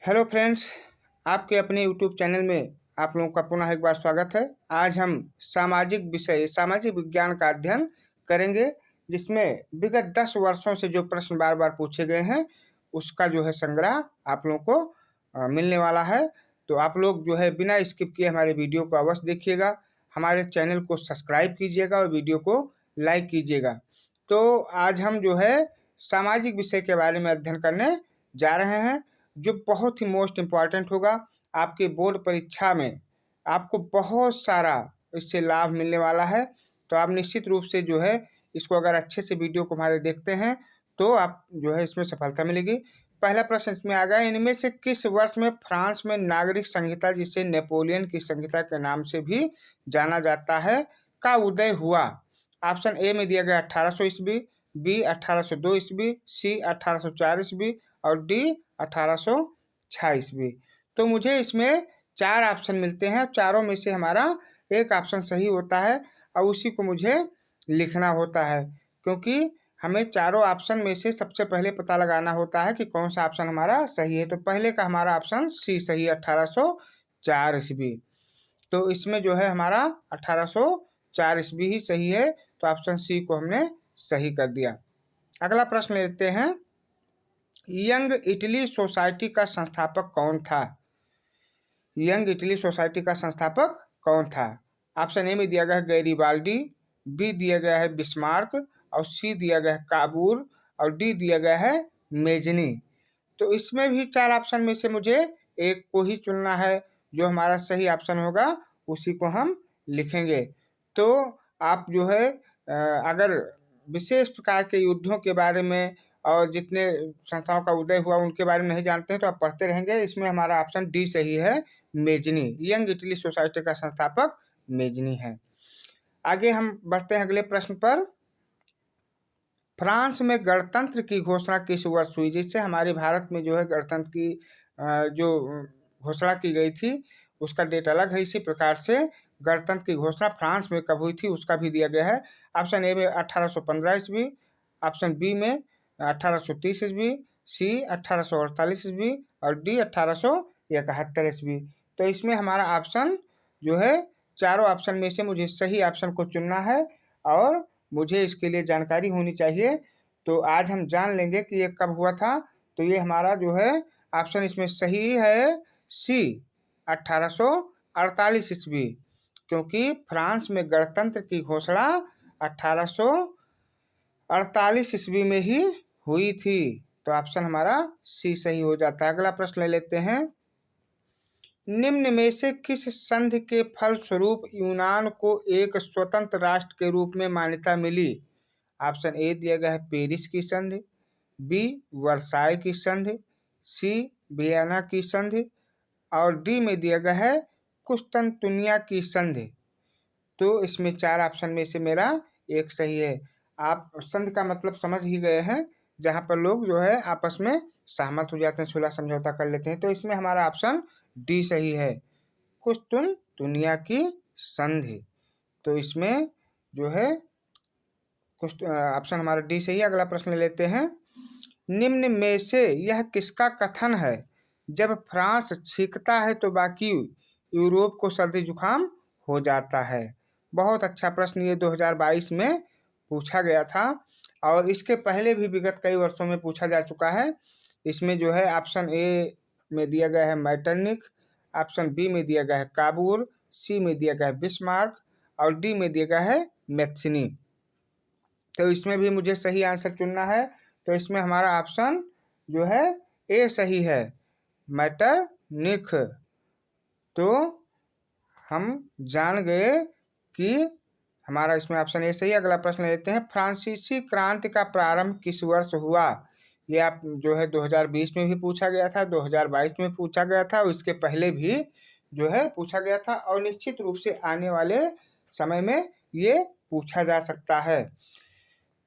Hello friends, आपके अपने YouTube channel में आप लोगों का पुनः एक बार स्वागत है। आज हम सामाजिक विज्ञान का अध्ययन करेंगे, जिसमें विगत 10 वर्षों से जो प्रश्न बार बार पूछे गए हैं उसका जो है संग्रह आप लोगों को मिलने वाला है। तो आप लोग जो है बिना स्किप किए हमारे वीडियो को अवश्य देखिएगा, हमारे चैनल को सब्सक्राइब कीजिएगा और वीडियो को लाइक कीजिएगा। तो आज हम जो है सामाजिक विषय के बारे में अध्ययन करने जा रहे हैं, जो बहुत ही मोस्ट इम्पॉर्टेंट होगा। आपके बोर्ड परीक्षा में आपको बहुत सारा इससे लाभ मिलने वाला है। तो आप निश्चित रूप से जो है इसको अगर अच्छे से वीडियो को हमारे देखते हैं तो आप जो है इसमें सफलता मिलेगी। पहला प्रश्न इसमें आ गया, इनमें से किस वर्ष में फ्रांस में नागरिक संहिता, जिसे नेपोलियन की संहिता के नाम से भी जाना जाता है, का उदय हुआ? ऑप्शन ए में दिया गया 1800 ईस्वी, बी 1802 ईस्वी, सी 1804 ईस्वी और डी 1806 ईस्वी। तो मुझे इसमें 4 ऑप्शन मिलते हैं, चारों में से हमारा एक ऑप्शन सही होता है और उसी को मुझे लिखना होता है, क्योंकि हमें चारों ऑप्शन में से सबसे पहले पता लगाना होता है कि कौन सा ऑप्शन हमारा सही है। तो पहले का हमारा ऑप्शन सी सही है, 1804 ईस्वी। तो इसमें जो है हमारा 1804 ईस्वी ही सही है, तो ऑप्शन सी को हमने सही कर दिया। अगला प्रश्न लेते हैं, यंग इटली सोसाइटी का संस्थापक कौन था? यंग इटली सोसाइटी का संस्थापक कौन था? ऑप्शन ए में दिया गया है गैरीबाल्डी, बी दिया गया है बिस्मार्क और सी दिया गया है काबूल और डी दिया गया है मेजनी। तो इसमें भी 4 ऑप्शन में से मुझे एक को ही चुनना है, जो हमारा सही ऑप्शन होगा उसी को हम लिखेंगे। तो आप जो है अगर विशेष प्रकार के युद्धों के बारे में और जितने संस्थाओं का उदय हुआ उनके बारे में नहीं जानते हैं तो आप पढ़ते रहेंगे। इसमें हमारा ऑप्शन डी सही है, मेजनी। यंग इटली सोसाइटी का संस्थापक मेजनी है। आगे हम बढ़ते हैं अगले प्रश्न पर। फ्रांस में गणतंत्र की घोषणा किस वर्ष हुई? जिससे हमारे भारत में जो है गणतंत्र की जो घोषणा की गई थी उसका डेट अलग है। इसी प्रकार से गणतंत्र की घोषणा फ्रांस में कब हुई थी उसका भी दिया गया है। ऑप्शन ए में 1815 ईस्वी, ऑप्शन बी में 1830 ईस्वी, सी 1848 ईस्वी और डी 1871 ईस्वी। तो इसमें हमारा ऑप्शन जो है चारों ऑप्शन में से मुझे सही ऑप्शन को चुनना है और मुझे इसके लिए जानकारी होनी चाहिए। तो आज हम जान लेंगे कि ये कब हुआ था। तो ये हमारा जो है ऑप्शन इसमें सही है, सी 1848 ईस्वी, क्योंकि फ्रांस में गणतंत्र की घोषणा 1848 ईस्वी में ही हुई थी। तो ऑप्शन हमारा सी सही हो जाता है। अगला प्रश्न ले लेते हैं, निम्न में से किस संधि के फलस्वरूप यूनान को एक स्वतंत्र राष्ट्र के रूप में मान्यता मिली? ऑप्शन ए दिया गया है पेरिस की संधि, बी वर्साय की संधि, सी वियना की संधि और डी में दिया गया है कुस्तुनतुनिया की संधि। तो इसमें 4 ऑप्शन में से मेरा एक सही है। आप संधि का मतलब समझ ही गए हैं, जहाँ पर लोग जो है आपस में सहमत हो जाते हैं, सुलह समझौता कर लेते हैं। तो इसमें हमारा ऑप्शन डी सही है, कुस्तुनतुनिया की संधि। तो इसमें जो है ऑप्शन हमारा डी सही है। अगला प्रश्न ले लेते हैं, निम्न में से यह किसका कथन है, जब फ्रांस छींकता है तो बाकी यूरोप को सर्दी जुकाम हो जाता है? बहुत अच्छा प्रश्न, ये 2022 में पूछा गया था और इसके पहले भी विगत कई वर्षों में पूछा जा चुका है। इसमें जो है ऑप्शन ए में दिया गया है मैटरनिक, ऑप्शन बी में दिया गया है काबूल, सी में दिया गया है बिस्मार्क और डी में दिया गया है मेस्सिनी। तो इसमें भी मुझे सही आंसर चुनना है। तो इसमें हमारा ऑप्शन जो है ए सही है, मैटरनिक। तो हम जान गए कि हमारा इसमें ऑप्शन ए सही है। अगला प्रश्न लेते हैं, फ्रांसीसी क्रांति का प्रारंभ किस वर्ष हुआ? ये आप जो है 2020 में भी पूछा गया था, 2022 में पूछा गया था और इसके पहले भी जो है पूछा गया था और निश्चित रूप से आने वाले समय में ये पूछा जा सकता है।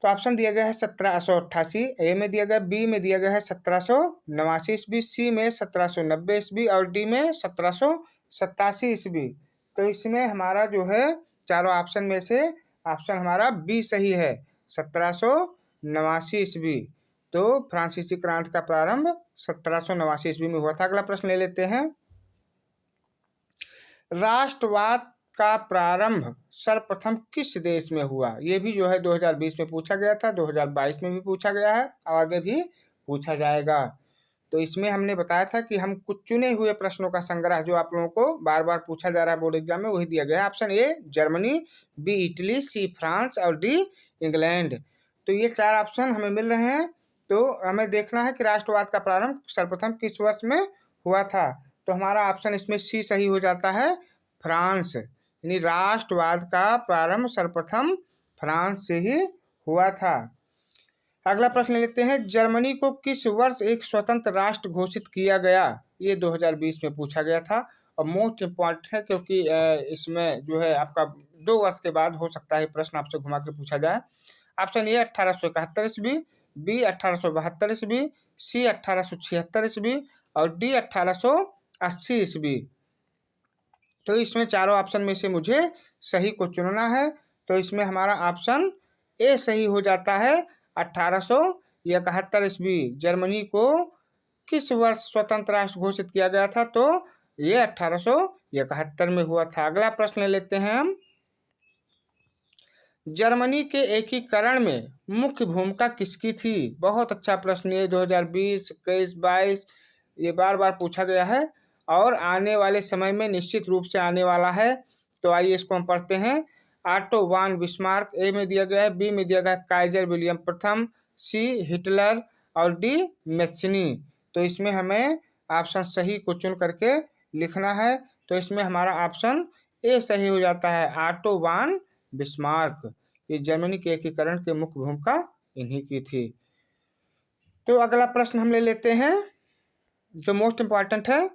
तो ऑप्शन दिया गया है 1788, ए में दिया गया, बी में दिया गया है 1789 ईस्वी, सी में 1790 ईस्वी और डी में 1787 ईस्वी। तो इसमें हमारा जो है चारों ऑप्शन में से ऑप्शन हमारा बी सही है, 1789 ईस्वी। तो फ्रांसीसी क्रांति का प्रारंभ 1789 ईस्वी में हुआ था। अगला प्रश्न ले लेते हैं। राष्ट्रवाद का प्रारंभ सर्वप्रथम किस देश में हुआ? ये भी जो है 2020 में पूछा गया था, 2022 में भी पूछा गया है और आगे भी पूछा जाएगा। तो इसमें हमने बताया था कि हम कुछ चुने हुए प्रश्नों का संग्रह जो आप लोगों को बार बार पूछा जा रहा है बोर्ड एग्जाम में, वही दिया गया है। Option A Germany, B Italy, C France और डी इंग्लैंड। तो ये 4 ऑप्शन हमें मिल रहे हैं। तो हमें देखना है कि राष्ट्रवाद का प्रारंभ सर्वप्रथम किस वर्ष में हुआ था। तो हमारा ऑप्शन इसमें सी सही हो जाता है, फ्रांस। यानी राष्ट्रवाद का प्रारंभ सर्वप्रथम फ्रांस से ही हुआ था। अगला प्रश्न लेते हैं। जर्मनी को किस वर्ष एक स्वतंत्र राष्ट्र घोषित किया गया? ये 2020 में पूछा गया था और मोस्ट इम्पॉर्टेंट है क्योंकि इसमें जो है आपका 2 वर्ष के बाद हो सकता है प्रश्न आपसे घुमा के पूछा जाए। ऑप्शन ए 1871 ईस्वी, बी 1872 ईस्वी, सी 1876 ईस्वी और डी 1880 ईस्वी। तो इसमें चारों ऑप्शन में से मुझे सही को चुनना है। तो इसमें हमारा ऑप्शन ए सही हो जाता है, 1871 ईस्वी। जर्मनी को किस वर्ष स्वतंत्र राष्ट्र घोषित किया गया था? तो ये 1871 में हुआ था। अगला प्रश्न ले लेते हैं हम। जर्मनी के एकीकरण में मुख्य भूमिका किसकी थी? बहुत अच्छा प्रश्न ये 2020, 21, 22 ये बार बार पूछा गया है और आने वाले समय में निश्चित रूप से आने वाला है। तो आइए इसको हम पढ़ते हैं। ऑटो वान बिस्मार्क ए में दिया गया है, बी में दिया गया है काइजर विलियम प्रथम, सी हिटलर और डी मेस्सिनी। तो इसमें हमें ऑप्शन सही को चुन करके लिखना है। तो इसमें हमारा ऑप्शन ए सही हो जाता है, ऑटो वान बिस्मार्क। ये जर्मनी के एकीकरण की मुख्य भूमिका इन्हीं की थी। तो अगला प्रश्न हम ले लेते हैं जो मोस्ट इम्पॉर्टेंट है।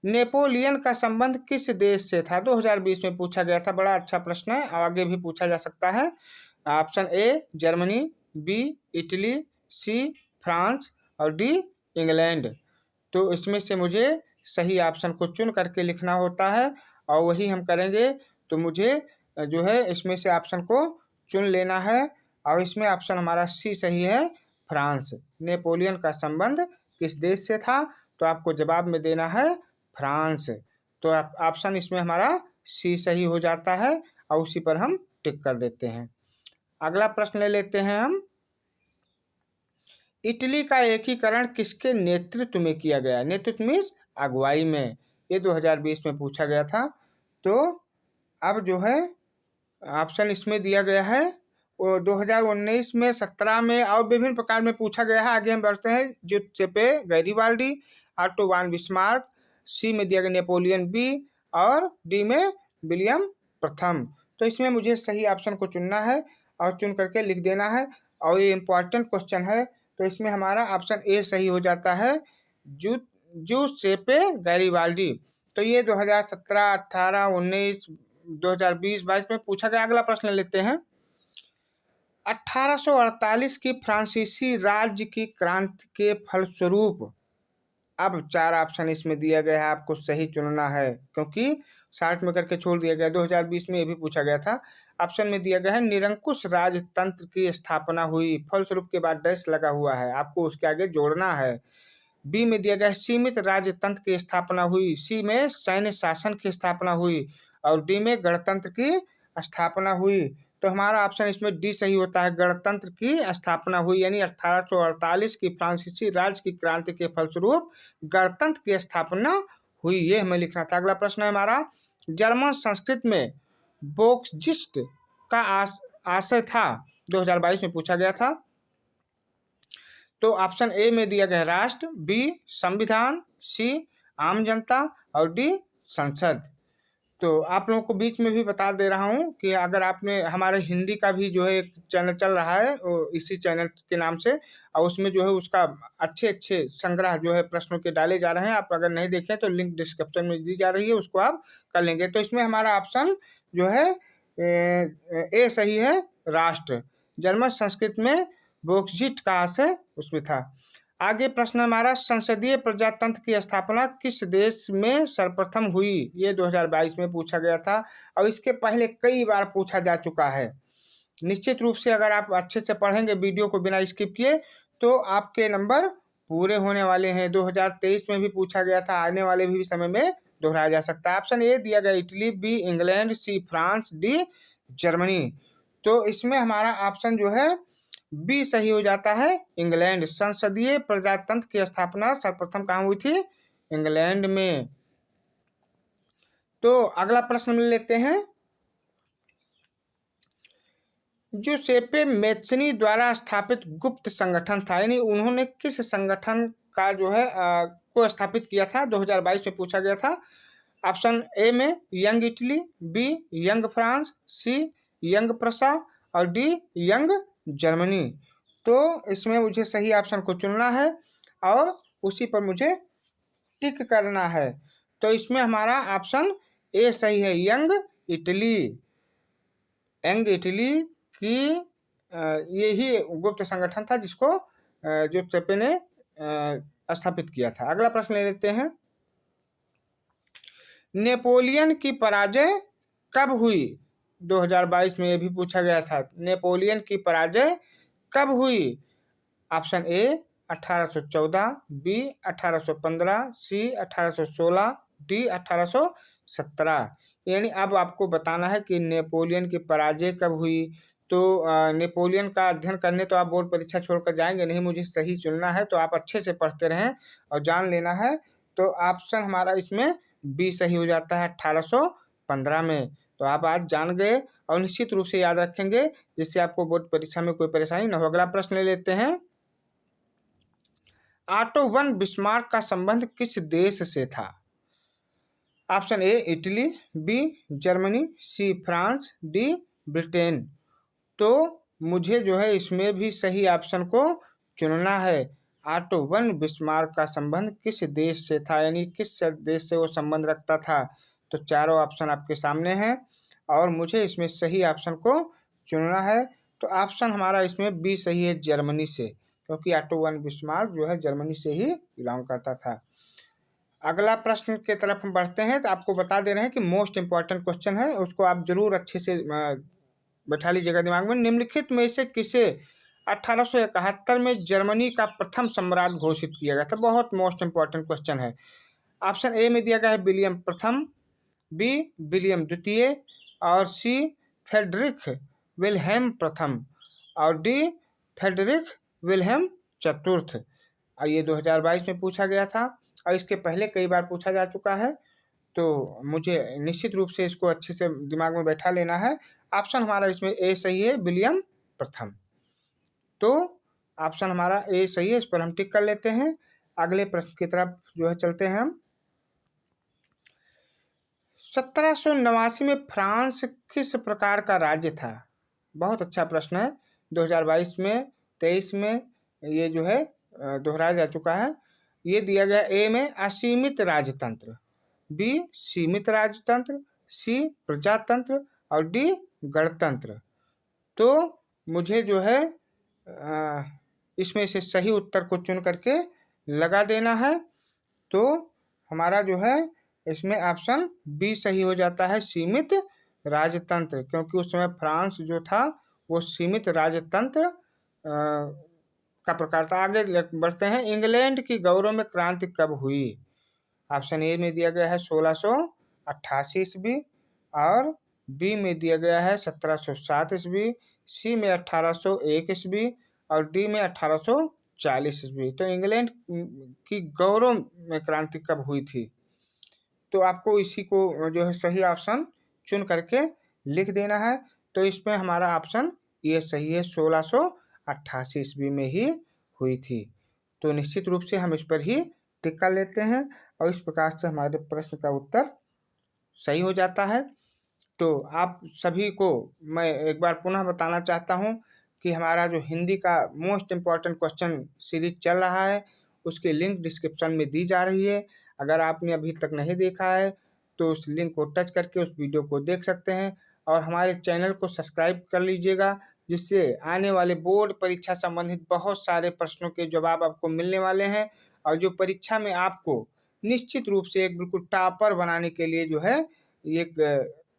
नेपोलियन का संबंध किस देश से था? 2020 में पूछा गया था। बड़ा अच्छा प्रश्न है, आगे भी पूछा जा सकता है। Option A Germany, B Italy, C France और डी इंग्लैंड। तो इसमें से मुझे सही ऑप्शन को चुन करके लिखना होता है और वही हम करेंगे। तो मुझे जो है इसमें से ऑप्शन को चुन लेना है और इसमें ऑप्शन हमारा सी सही है, फ्रांस। नेपोलियन का संबंध किस देश से था? तो आपको जवाब में देना है फ्रांस। तो ऑप्शन इसमें हमारा सी सही हो जाता है और उसी पर हम टिक कर देते हैं। अगला प्रश्न ले लेते हैं हम। इटली का एकीकरण किसके नेतृत्व में किया गया? नेतृत्व मीन्स अगुवाई में। ये 2020 में पूछा गया था। तो अब जो है ऑप्शन इसमें दिया गया है वो 2019 में, 17 में और विभिन्न प्रकार में पूछा गया है। आगे हम बढ़ते हैं। जुसेप्पे गैरिबाल्डी, ऑटो वान बिस्मार्क, सी में दिया गया नेपोलियन बी और डी में विलियम प्रथम। तो इसमें मुझे सही ऑप्शन को चुनना है और चुन करके लिख देना है और ये इम्पॉर्टेंट क्वेश्चन है। तो इसमें हमारा ऑप्शन ए सही हो जाता है, जुसेप्पे गैरिबाल्डी। तो ये 2017, 18, 19, 2020, 22 में पूछा गया। अगला प्रश्न लेते हैं। 1848 की फ्रांसीसी राज्य की क्रांति के फलस्वरूप, अब 4 ऑप्शन इसमें दिया गया है, आपको सही चुनना है क्योंकि 60 में करके छोड़ दिया गया। 2020 में ये भी पूछा गया था। ऑप्शन में दिया गया है निरंकुश राजतंत्र की स्थापना हुई, फलस्वरूप के बाद डैश लगा हुआ है, आपको उसके आगे जोड़ना है। बी में दिया गया है सीमित राजतंत्र की स्थापना हुई, सी में सैन्य शासन की स्थापना हुई और डी में गणतंत्र की स्थापना हुई। तो हमारा ऑप्शन इसमें डी सही होता है, गणतंत्र की स्थापना हुई। यानी 1848 की फ्रांसीसी राज्य की क्रांति के फलस्वरूप गणतंत्र की स्थापना हुई, ये हमें लिखना था। अगला प्रश्न है हमारा। जर्मन संस्कृत में वोक्सजिस्ट का आशय था, 2022 में पूछा गया था। तो ऑप्शन ए में दिया गया राष्ट्र, बी संविधान, सी आम जनता और डी संसद। तो आप लोगों को बीच में भी बता दे रहा हूँ कि अगर आपने हमारे हिंदी का भी जो है एक चैनल चल रहा है इसी चैनल के नाम से, और उसमें जो है उसका अच्छे अच्छे संग्रह जो है प्रश्नों के डाले जा रहे हैं। आप अगर नहीं देखें तो लिंक डिस्क्रिप्शन में दी जा रही है, उसको आप कर लेंगे। तो इसमें हमारा ऑप्शन जो है ए सही है, राष्ट्र। जर्मन संस्कृत में वोक्सजिस्ट का आशय उसमें था। आगे प्रश्न हमारा, संसदीय प्रजातंत्र की स्थापना किस देश में सर्वप्रथम हुई? ये 2022 में पूछा गया था और इसके पहले कई बार पूछा जा चुका है। निश्चित रूप से अगर आप अच्छे से पढ़ेंगे वीडियो को बिना स्किप किए तो आपके नंबर पूरे होने वाले हैं। 2023 में भी पूछा गया था, आने वाले भी समय में दोहराया जा सकता है। ऑप्शन ए दिया गया Italy, B England, C France, D Germany. तो इसमें हमारा ऑप्शन जो है बी सही हो जाता है, इंग्लैंड। संसदीय प्रजातंत्र की स्थापना सर्वप्रथम कहाँ हुई थी? इंग्लैंड में। तो अगला प्रश्न ले लेते हैं। जुसेप्पे मेत्सनी द्वारा स्थापित गुप्त संगठन था, यानी उन्होंने किस संगठन का जो है को स्थापित किया था? 2022 में पूछा गया था। ऑप्शन ए में Young Italy, B Young France, C Young Prussia और डी यंग जर्मनी। तो इसमें मुझे सही ऑप्शन को चुनना है और उसी पर मुझे टिक करना है। तो इसमें हमारा ऑप्शन ए सही है, यंग इटली। यंग इटली की यही गुप्त संगठन था जिसको जुसेप्पे ने स्थापित किया था। अगला प्रश्न ले लेते हैं। नेपोलियन की पराजय कब हुई? 2022 में यह भी पूछा गया था। नेपोलियन की पराजय कब हुई? Option A 1814, B 1815, C 1816, D 1817। यानी अब आपको बताना है कि नेपोलियन की पराजय कब हुई। तो नेपोलियन का अध्ययन करने तो आप बोर्ड परीक्षा छोड़कर जाएंगे नहीं, मुझे सही चुनना है। तो आप अच्छे से पढ़ते रहें और जान लेना है। तो ऑप्शन हमारा इसमें बी सही हो जाता है, 1815 में। तो आप आज जान गए और निश्चित रूप से याद रखेंगे, जिससे आपको बोर्ड परीक्षा में कोई परेशानी न हो। अगला प्रश्न ले लेते हैं। ऑटो वन बिस्मार्क का संबंध किस देश से था? Option A Italy, B Germany, C France, D Britain. तो मुझे जो है इसमें भी सही ऑप्शन को चुनना है। ऑटो वन बिस्मार्क का संबंध किस देश से था, यानी किस देश से वो संबंध रखता था? तो चारों ऑप्शन आपके सामने हैं और मुझे इसमें सही ऑप्शन को चुनना है। तो ऑप्शन हमारा इसमें बी सही है, जर्मनी से, क्योंकि ऑटो वन बिस्मार्क जो है जर्मनी से ही बिलोंग करता था। अगला प्रश्न की तरफ हम बढ़ते हैं। तो आपको बता दे रहे हैं कि मोस्ट इंपॉर्टेंट क्वेश्चन है, उसको आप जरूर अच्छे से बैठा लीजिएगा दिमाग में। निम्नलिखित में से किसे 1871 में जर्मनी का प्रथम सम्राट घोषित किया गया था? बहुत मोस्ट इंपॉर्टेंट क्वेश्चन है। ऑप्शन ए में दिया गया है विलियम प्रथम, बी विलियम द्वितीय और सी फ्रेडरिक विल्हेम प्रथम और डी फ्रेडरिक विल्हेम चतुर्थ। और ये 2022 में पूछा गया था और इसके पहले कई बार पूछा जा चुका है। तो मुझे निश्चित रूप से इसको अच्छे से दिमाग में बैठा लेना है। ऑप्शन हमारा इसमें ए सही है, विलियम प्रथम। तो ऑप्शन हमारा ए सही है, इस पर हम टिक कर लेते हैं। अगले प्रश्न की तरफ जो है चलते हैं हम। 1789 में फ्रांस किस प्रकार का राज्य था? बहुत अच्छा प्रश्न है। 2022 में 23 में ये जो है दोहराया जा चुका है। ये दिया गया ए में असीमित राजतंत्र, बी सीमित राजतंत्र, सी प्रजातंत्र और डी गणतंत्र। तो मुझे जो है इसमें से सही उत्तर को चुन करके लगा देना है। तो हमारा जो है इसमें ऑप्शन बी सही हो जाता है, सीमित राजतंत्र, क्योंकि उस समय फ्रांस जो था वो सीमित राजतंत्र का प्रकार था। आगे बढ़ते हैं। इंग्लैंड की गौरव में क्रांति कब हुई? ऑप्शन ए में दिया गया है 1688 ईस्वी और बी में दिया गया है 1707 ईस्वी, सी में 1801 ईस्वी और डी में 1840 ईस्वी। तो इंग्लैंड की गौरव में क्रांति कब हुई थी? तो आपको इसी को जो है सही ऑप्शन चुन करके लिख देना है। तो इसमें हमारा ऑप्शन ये सही है, 1688 ईस्वी में ही हुई थी। तो निश्चित रूप से हम इस पर ही टिक कर लेते हैं और इस प्रकार से हमारे प्रश्न का उत्तर सही हो जाता है। तो आप सभी को मैं एक बार पुनः बताना चाहता हूं कि हमारा जो हिंदी का मोस्ट इम्पॉर्टेंट क्वेश्चन सीरीज चल रहा है उसकी लिंक डिस्क्रिप्शन में दी जा रही है। अगर आपने अभी तक नहीं देखा है तो उस लिंक को टच करके उस वीडियो को देख सकते हैं और हमारे चैनल को सब्सक्राइब कर लीजिएगा, जिससे आने वाले बोर्ड परीक्षा संबंधित बहुत सारे प्रश्नों के जवाब आपको मिलने वाले हैं और जो परीक्षा में आपको निश्चित रूप से एक बिल्कुल टॉपर बनाने के लिए जो है एक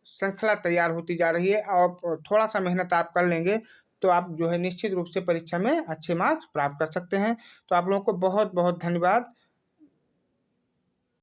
श्रृंखला तैयार होती जा रही है। और थोड़ा सा मेहनत आप कर लेंगे तो आप जो है निश्चित रूप से परीक्षा में अच्छे मार्क्स प्राप्त कर सकते हैं। तो आप लोगों को बहुत बहुत धन्यवाद।